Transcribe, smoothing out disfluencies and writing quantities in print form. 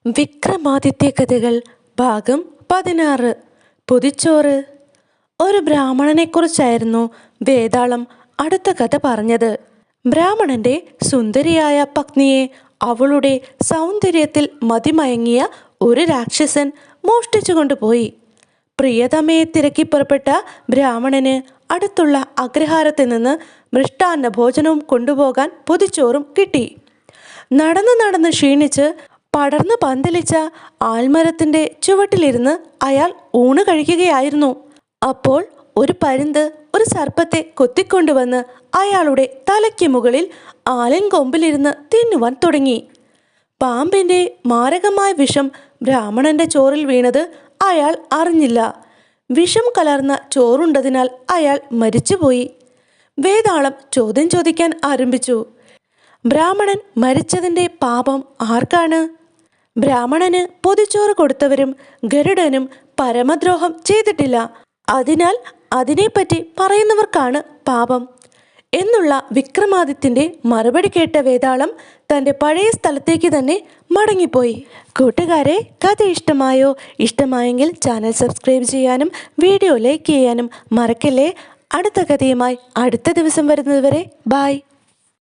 വിക്രമാദിത്യ കഥകൾ ഭാഗം 16. പൊതിച്ചോറ്. ഒരു ബ്രാഹ്മണനെക്കുറിച്ചായിരുന്നു വേതാളം അടുത്ത കഥ പറഞ്ഞത്. ബ്രാഹ്മണന്റെ സുന്ദരിയായ പത്നിയെ അവളുടെ സൗന്ദര്യത്തിൽ മതിമയങ്ങിയ ഒരു രാക്ഷസൻ മോഷ്ടിച്ചു കൊണ്ടുപോയി. പ്രിയതമയെ തിരക്കി പുറപ്പെട്ട ബ്രാഹ്മണന് അടുത്തുള്ള അഗ്രഹാരത്തിൽ നിന്ന് മൃഷ്ടാന്ന ഭോജനവും കൊണ്ടുപോകാൻ പൊതിച്ചോറും കിട്ടി. നടന്ന് ക്ഷീണിച്ച് പടർന്നു പന്തലിച്ച ആൽമരത്തിൻ്റെ ചുവട്ടിലിരുന്ന് അയാൾ ഊണ് കഴിക്കുകയായിരുന്നു. അപ്പോൾ ഒരു പരുന്ത് ഒരു സർപ്പത്തെ കൊത്തിക്കൊണ്ടുവന്ന് അയാളുടെ തലയ്ക്ക് മുകളിൽ ആലിൻ കൊമ്പിലിരുന്ന് തിന്നുവാൻ തുടങ്ങി. പാമ്പിൻ്റെ മാരകമായ വിഷം ബ്രാഹ്മണന്റെ ചോറിൽ വീണത് അയാൾ അറിഞ്ഞില്ല. വിഷം കലർന്ന ചോറുണ്ടതിനാൽ അയാൾ മരിച്ചുപോയി. വേതാളം ചോദ്യം ചോദിക്കാൻ ആരംഭിച്ചു. ബ്രാഹ്മണൻ മരിച്ചതിൻ്റെ പാപം ആർക്കാണ്? ബ്രാഹ്മണന് പൊതിച്ചോറ് കൊടുത്തവരും ഗരുഡനും പരമദ്രോഹം ചെയ്തിട്ടില്ല. അതിനാൽ അതിനെപ്പറ്റി പറയുന്നവർക്കാണ് പാപം എന്നുള്ള വിക്രമാദിത്യൻ്റെ മറുപടി കേട്ട വേതാളം തൻ്റെ പഴയ സ്ഥലത്തേക്ക് തന്നെ മടങ്ങിപ്പോയി. കൂട്ടുകാരെ, കഥ ഇഷ്ടമായോ? ഇഷ്ടമായെങ്കിൽ ചാനൽ സബ്സ്ക്രൈബ് ചെയ്യാനും വീഡിയോ ലൈക്ക് ചെയ്യാനും മറക്കല്ലേ. അടുത്ത കഥയുമായി അടുത്ത ദിവസം വരുന്നതുവരെ ബായ്.